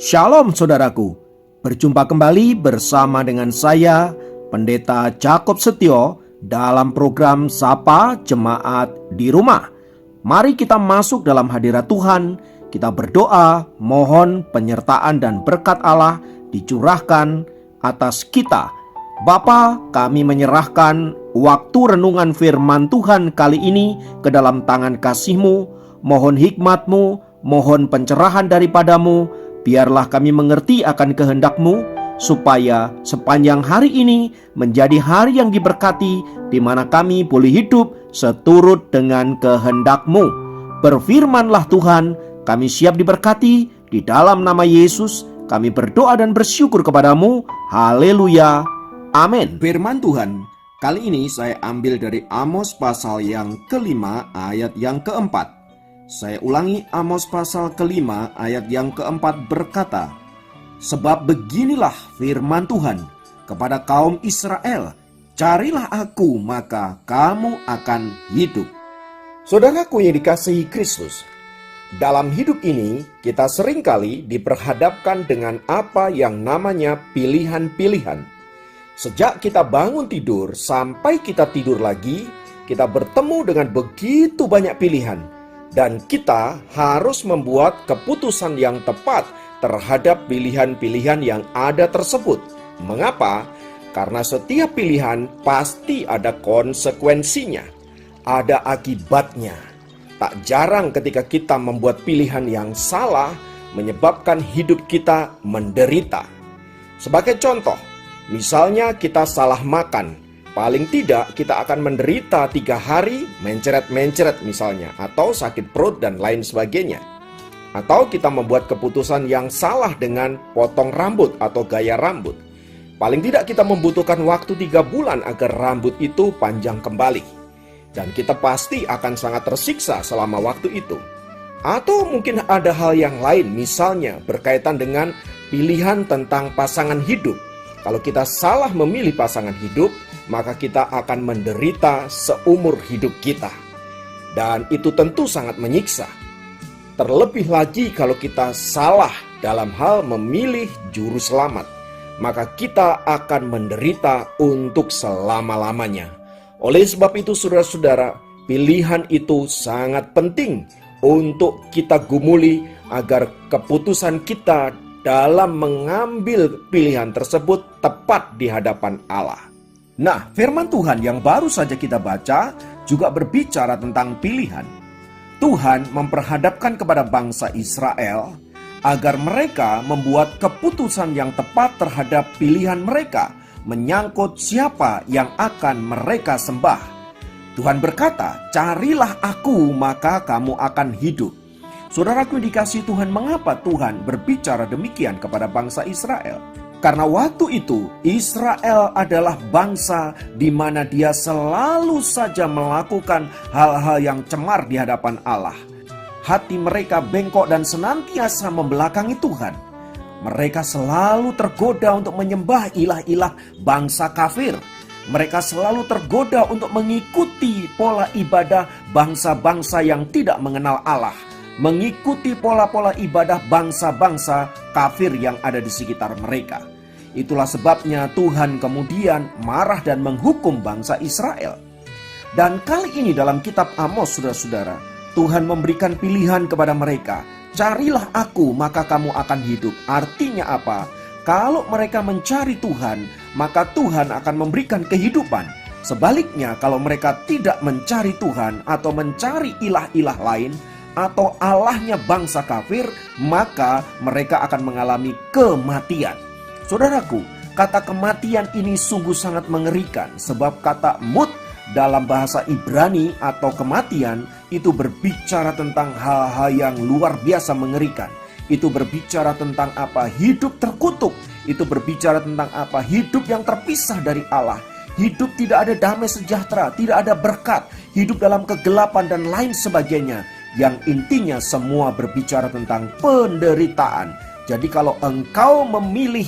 Shalom saudaraku, berjumpa kembali bersama dengan saya Pendeta Jakob Setio dalam program Sapa Jemaat di Rumah. Mari kita masuk dalam hadirat Tuhan, kita berdoa, mohon penyertaan dan berkat Allah dicurahkan atas kita. Bapa, kami menyerahkan waktu renungan firman Tuhan kali ini ke dalam tangan kasih-Mu. Mohon hikmat-Mu, mohon pencerahan daripadamu. Biarlah kami mengerti akan kehendak-Mu, supaya sepanjang hari ini menjadi hari yang diberkati, di mana kami boleh hidup seturut dengan kehendak-Mu. Berfirmanlah Tuhan, kami siap diberkati. Di dalam nama Yesus kami berdoa dan bersyukur kepadamu. Haleluya, amin. Firman Tuhan kali ini saya ambil dari Amos pasal yang kelima ayat yang keempat. Saya ulangi, Amos pasal kelima ayat yang keempat berkata, "Sebab beginilah firman Tuhan kepada kaum Israel, carilah aku maka kamu akan hidup." Saudaraku yang dikasihi Kristus, dalam hidup ini kita seringkali diperhadapkan dengan apa yang namanya pilihan-pilihan. Sejak kita bangun tidur sampai kita tidur lagi, kita bertemu dengan begitu banyak pilihan. Dan kita harus membuat keputusan yang tepat terhadap pilihan-pilihan yang ada tersebut. Mengapa? Karena setiap pilihan pasti ada konsekuensinya, ada akibatnya. Tak jarang ketika kita membuat pilihan yang salah, menyebabkan hidup kita menderita. Sebagai contoh, misalnya kita salah makan. Paling tidak kita akan menderita 3 hari mencret-mencret misalnya, atau sakit perut dan lain sebagainya. Atau kita membuat keputusan yang salah dengan potong rambut atau gaya rambut. Paling tidak kita membutuhkan waktu 3 bulan agar rambut itu panjang kembali. Dan kita pasti akan sangat tersiksa selama waktu itu. Atau mungkin ada hal yang lain, misalnya berkaitan dengan pilihan tentang pasangan hidup. Kalau kita salah memilih pasangan hidup, maka kita akan menderita seumur hidup kita. Dan itu tentu sangat menyiksa. Terlebih lagi kalau kita salah dalam hal memilih juru selamat, maka kita akan menderita untuk selama-lamanya. Oleh sebab itu saudara-saudara, pilihan itu sangat penting untuk kita gumuli agar keputusan kita dalam mengambil pilihan tersebut tepat di hadapan Allah. Nah, firman Tuhan yang baru saja kita baca juga berbicara tentang pilihan. Tuhan memperhadapkan kepada bangsa Israel agar mereka membuat keputusan yang tepat terhadap pilihan mereka menyangkut siapa yang akan mereka sembah. Tuhan berkata, "Carilah aku maka kamu akan hidup." Saudaraku dikasihi Tuhan, mengapa Tuhan berbicara demikian kepada bangsa Israel? Karena waktu itu Israel adalah bangsa di mana dia selalu saja melakukan hal-hal yang cemar di hadapan Allah. Hati mereka bengkok dan senantiasa membelakangi Tuhan. Mereka selalu tergoda untuk menyembah ilah-ilah bangsa kafir. Mereka selalu tergoda untuk mengikuti pola ibadah bangsa-bangsa yang tidak mengenal Allah, mengikuti pola-pola ibadah bangsa-bangsa kafir yang ada di sekitar mereka. Itulah sebabnya Tuhan kemudian marah dan menghukum bangsa Israel. Dan kali ini dalam kitab Amos, saudara-saudara, Tuhan memberikan pilihan kepada mereka. "Carilah aku maka kamu akan hidup." Artinya apa? Kalau mereka mencari Tuhan, maka Tuhan akan memberikan kehidupan. Sebaliknya, kalau mereka tidak mencari Tuhan atau mencari ilah-ilah lain, atau Allahnya bangsa kafir, maka mereka akan mengalami kematian. Saudaraku, kata kematian ini sungguh sangat mengerikan, sebab kata mut dalam bahasa Ibrani atau kematian itu berbicara tentang hal-hal yang luar biasa mengerikan. Itu berbicara tentang apa? Hidup terkutuk. Itu berbicara tentang apa? Hidup yang terpisah dari Allah. Hidup tidak ada damai sejahtera, tidak ada berkat, hidup dalam kegelapan dan lain sebagainya. Yang intinya semua berbicara tentang penderitaan. Jadi kalau engkau memilih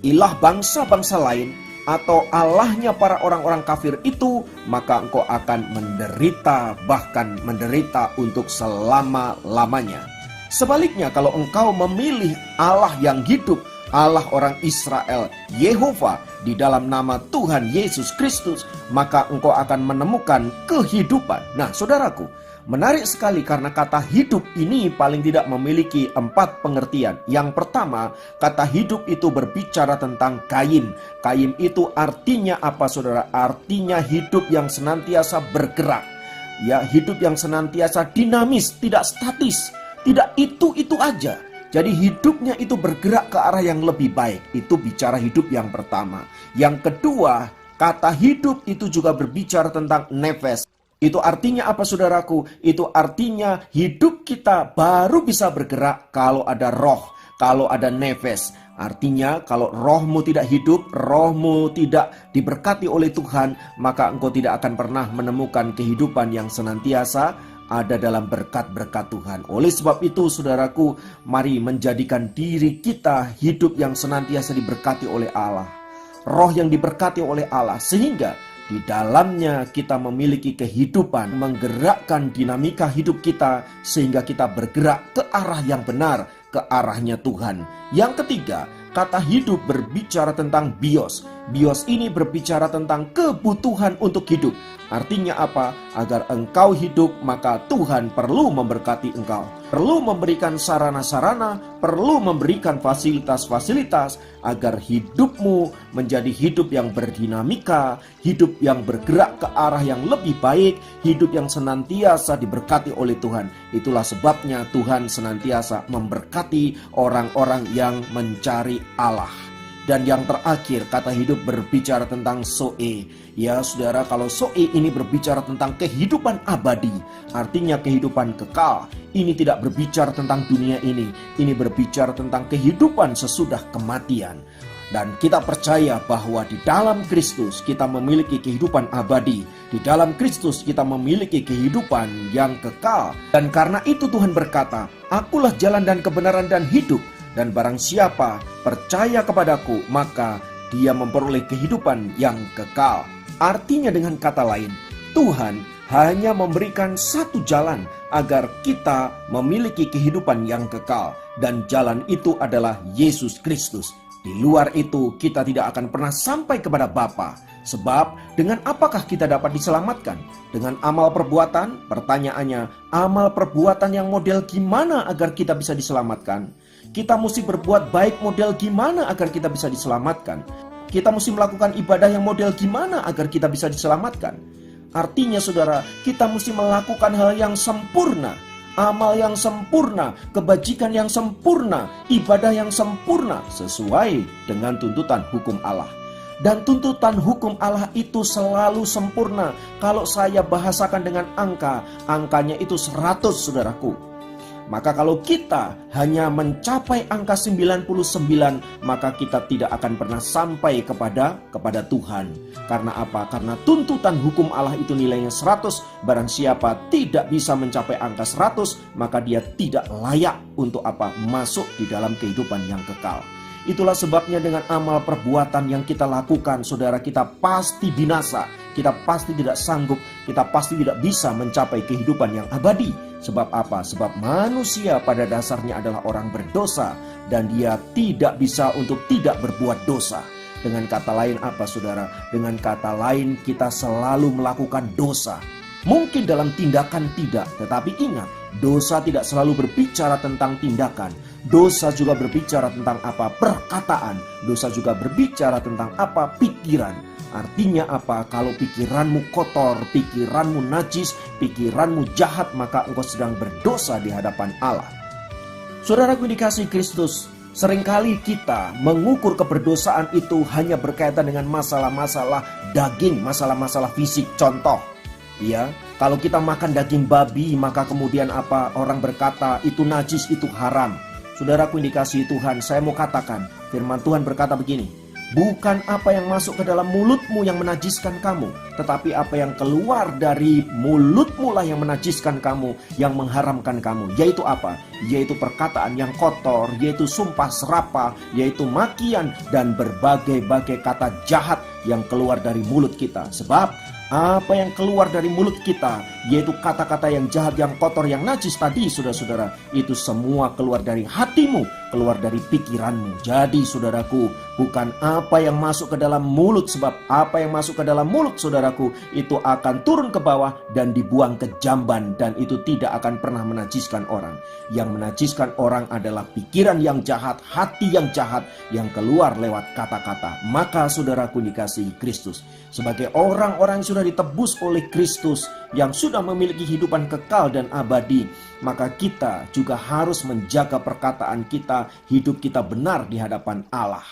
ilah bangsa-bangsa lain atau Allahnya para orang-orang kafir itu, maka engkau akan menderita, bahkan menderita untuk selama-lamanya. Sebaliknya, kalau engkau memilih Allah yang hidup, Allah orang Israel, Yehova, di dalam nama Tuhan Yesus Kristus, maka engkau akan menemukan kehidupan. Nah, saudaraku, menarik sekali karena kata hidup ini paling tidak memiliki 4 pengertian. Yang pertama, kata hidup itu berbicara tentang kaim. Kaim itu artinya apa, saudara? Artinya hidup yang senantiasa bergerak. Ya, hidup yang senantiasa dinamis, tidak statis, tidak itu aja. Jadi hidupnya itu bergerak ke arah yang lebih baik. Itu bicara hidup yang pertama. Yang kedua, kata hidup itu juga berbicara tentang nefes. Itu artinya apa, saudaraku? Itu artinya hidup kita baru bisa bergerak kalau ada roh, kalau ada nefes. Artinya kalau rohmu tidak hidup, rohmu tidak diberkati oleh Tuhan, maka engkau tidak akan pernah menemukan kehidupan yang senantiasa ada dalam berkat-berkat Tuhan. Oleh sebab itu, saudaraku, mari menjadikan diri kita hidup yang senantiasa diberkati oleh Allah. Roh yang diberkati oleh Allah, sehingga di dalamnya kita memiliki kehidupan, menggerakkan dinamika hidup kita, sehingga kita bergerak ke arah yang benar, ke arahnya Tuhan. Yang ketiga, kata hidup berbicara tentang bios. Bios ini berbicara tentang kebutuhan untuk hidup. Artinya apa? Agar engkau hidup, maka Tuhan perlu memberkati engkau. Perlu memberikan sarana-sarana, perlu memberikan fasilitas-fasilitas agar hidupmu menjadi hidup yang berdinamika, hidup yang bergerak ke arah yang lebih baik, hidup yang senantiasa diberkati oleh Tuhan. Itulah sebabnya Tuhan senantiasa memberkati orang-orang yang mencari Allah. Dan yang terakhir, kata hidup berbicara tentang Zoe. Ya saudara, kalau Zoe ini berbicara tentang kehidupan abadi, artinya kehidupan kekal. Ini tidak berbicara tentang dunia ini. Ini berbicara tentang kehidupan sesudah kematian. Dan kita percaya bahwa di dalam Kristus kita memiliki kehidupan abadi. Di dalam Kristus kita memiliki kehidupan yang kekal. Dan karena itu Tuhan berkata, "Akulah jalan dan kebenaran dan hidup. Dan barang siapa percaya kepadaku, maka dia memperoleh kehidupan yang kekal." Artinya dengan kata lain, Tuhan hanya memberikan satu jalan agar kita memiliki kehidupan yang kekal. Dan jalan itu adalah Yesus Kristus. Di luar itu kita tidak akan pernah sampai kepada Bapa. Sebab dengan apakah kita dapat diselamatkan? Dengan amal perbuatan? Pertanyaannya, amal perbuatan yang model gimana agar kita bisa diselamatkan? Kita mesti berbuat baik model gimana agar kita bisa diselamatkan? Kita mesti melakukan ibadah yang model gimana agar kita bisa diselamatkan? Artinya saudara, kita mesti melakukan hal yang sempurna, amal yang sempurna, kebajikan yang sempurna, ibadah yang sempurna sesuai dengan tuntutan hukum Allah. Dan tuntutan hukum Allah itu selalu sempurna. Kalau saya bahasakan dengan angka, angkanya itu 100, saudaraku. Maka kalau kita hanya mencapai angka 99, maka kita tidak akan pernah sampai kepada Tuhan. Karena apa? Karena tuntutan hukum Allah itu nilainya 100. Barang siapa tidak bisa mencapai angka 100, maka dia tidak layak untuk apa? Masuk di dalam kehidupan yang kekal. Itulah sebabnya dengan amal perbuatan yang kita lakukan, saudara, kita pasti binasa. Kita pasti tidak sanggup, kita pasti tidak bisa mencapai kehidupan yang abadi. Sebab apa? Sebab manusia pada dasarnya adalah orang berdosa, dan dia tidak bisa untuk tidak berbuat dosa. Dengan kata lain apa, saudara? Dengan kata lain kita selalu melakukan dosa. Mungkin dalam tindakan tidak, tetapi ingat, dosa tidak selalu berbicara tentang tindakan. Dosa juga berbicara tentang apa? Perkataan. Dosa juga berbicara tentang apa? Pikiran. Artinya apa? Kalau pikiranmu kotor, pikiranmu najis, pikiranmu jahat, maka engkau sedang berdosa di hadapan Allah. Saudaraku dikasihi Kristus, seringkali kita mengukur keberdosaan itu hanya berkaitan dengan masalah-masalah daging, masalah-masalah fisik. Contoh, ya, kalau kita makan daging babi, maka kemudian apa? Orang berkata itu najis, itu haram. Saudaraku yang dikasihi Tuhan, saya mau katakan, firman Tuhan berkata begini, bukan apa yang masuk ke dalam mulutmu yang menajiskan kamu, tetapi apa yang keluar dari mulutmu lah yang menajiskan kamu, yang mengharamkan kamu. Yaitu apa? Yaitu perkataan yang kotor, yaitu sumpah serapah, yaitu makian, dan berbagai-bagai kata jahat yang keluar dari mulut kita. Sebab Apa yang keluar dari mulut kita, yaitu kata-kata yang jahat, yang kotor, yang najis tadi, saudara-saudara, itu semua keluar dari hatimu, keluar dari pikiranmu. Jadi saudaraku, bukan apa yang masuk ke dalam mulut, sebab apa yang masuk ke dalam mulut, saudaraku, itu akan turun ke bawah dan dibuang ke jamban, dan itu tidak akan pernah menajiskan orang. Yang menajiskan orang adalah pikiran yang jahat, hati yang jahat, yang keluar lewat kata-kata. Maka saudaraku dikasihi Kristus, sebagai orang-orang yang sudah ditebus oleh Kristus, yang sudah memiliki kehidupan kekal dan abadi, maka kita juga harus menjaga perkataan kita, hidup kita benar di hadapan Allah.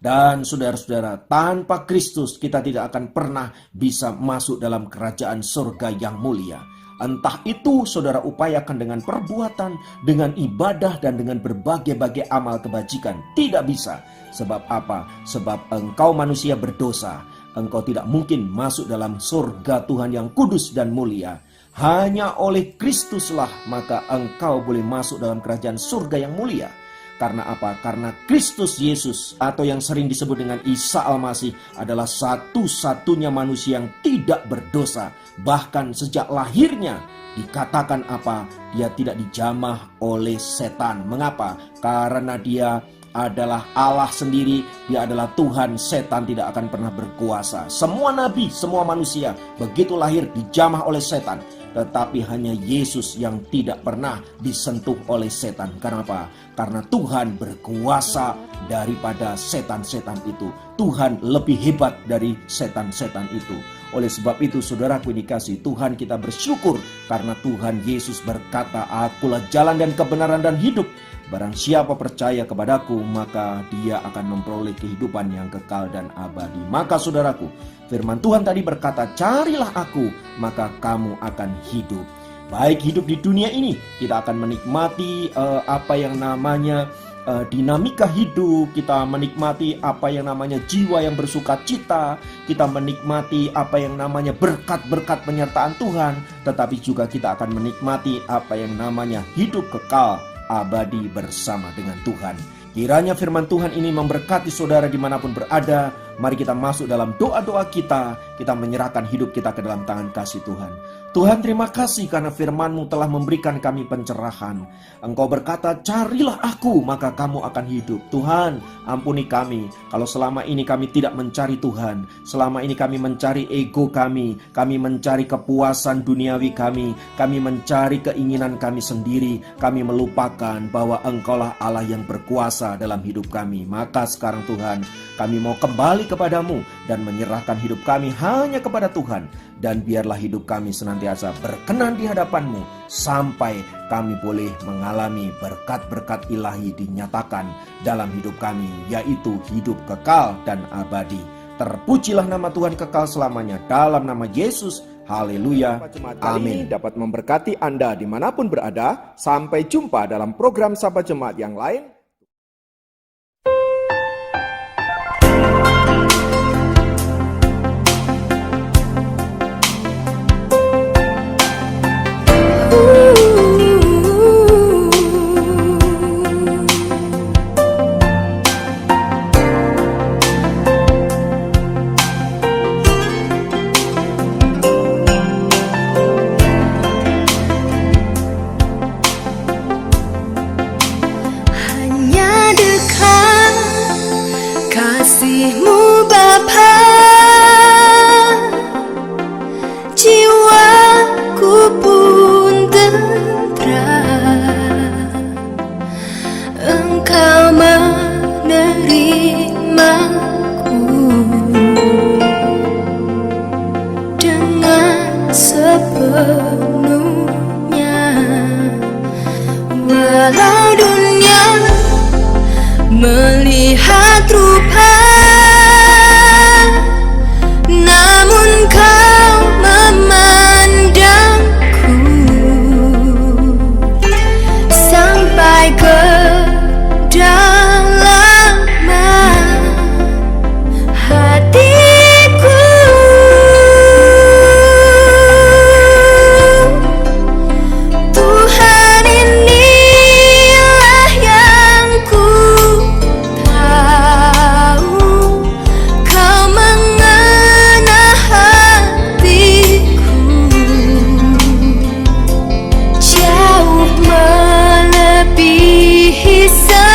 Dan saudara-saudara, tanpa Kristus kita tidak akan pernah bisa masuk dalam kerajaan surga yang mulia. Entah itu saudara upayakan dengan perbuatan, dengan ibadah, dan dengan berbagai-bagai amal kebajikan. Tidak bisa. Sebab apa? Sebab engkau manusia berdosa. Engkau tidak mungkin masuk dalam surga Tuhan yang kudus dan mulia. Hanya oleh Kristuslah maka engkau boleh masuk dalam kerajaan surga yang mulia. Karena apa? Karena Kristus Yesus, atau yang sering disebut dengan Isa Al-Masih, adalah satu-satunya manusia yang tidak berdosa. Bahkan sejak lahirnya dikatakan apa? Dia tidak dijamah oleh setan. Mengapa? Karena dia adalah Allah sendiri, dia adalah Tuhan. Setan tidak akan pernah berkuasa. Semua nabi, semua manusia begitu lahir dijamah oleh setan, tetapi hanya Yesus yang tidak pernah disentuh oleh setan. Karena apa? Karena Tuhan berkuasa daripada setan-setan itu. Tuhan lebih hebat dari setan-setan itu. Oleh sebab itu saudaraku dikasihi Tuhan, kita bersyukur karena Tuhan Yesus berkata, "Akulah jalan dan kebenaran dan hidup. Barang siapa percaya kepadaku, maka dia akan memperoleh kehidupan yang kekal dan abadi." Maka saudaraku, firman Tuhan tadi berkata, "Carilah aku, maka kamu akan hidup." Baik hidup di dunia ini, kita akan menikmati apa yang namanya dinamika hidup. Kita menikmati apa yang namanya jiwa yang bersuka cita. Kita menikmati apa yang namanya berkat-berkat penyertaan Tuhan. Tetapi juga kita akan menikmati apa yang namanya hidup kekal abadi bersama dengan Tuhan. Kiranya firman Tuhan ini memberkati saudara dimanapun berada. Mari kita masuk dalam doa-doa kita. Kita menyerahkan hidup kita ke dalam tangan kasih Tuhan. Tuhan, terima kasih karena firman-Mu telah memberikan kami pencerahan. Engkau berkata, "Carilah aku, maka kamu akan hidup." Tuhan, ampuni kami kalau selama ini kami tidak mencari Tuhan. Selama ini kami mencari ego kami mencari kepuasan duniawi kami mencari keinginan kami sendiri. Kami melupakan bahwa Engkaulah Allah yang berkuasa dalam hidup kami. Maka sekarang Tuhan, kami mau kembali kepadamu dan menyerahkan hidup kami hanya kepada Tuhan. Dan biarlah hidup kami senantiasa berkenan di hadapan-Mu sampai kami boleh mengalami berkat-berkat ilahi dinyatakan dalam hidup kami, yaitu hidup kekal dan abadi. Terpujilah nama Tuhan kekal selamanya dalam nama Yesus. Haleluya. Amin. Dapat memberkati Anda dimanapun berada. Sampai jumpa dalam program Sapa Jemaat yang lain. di sana.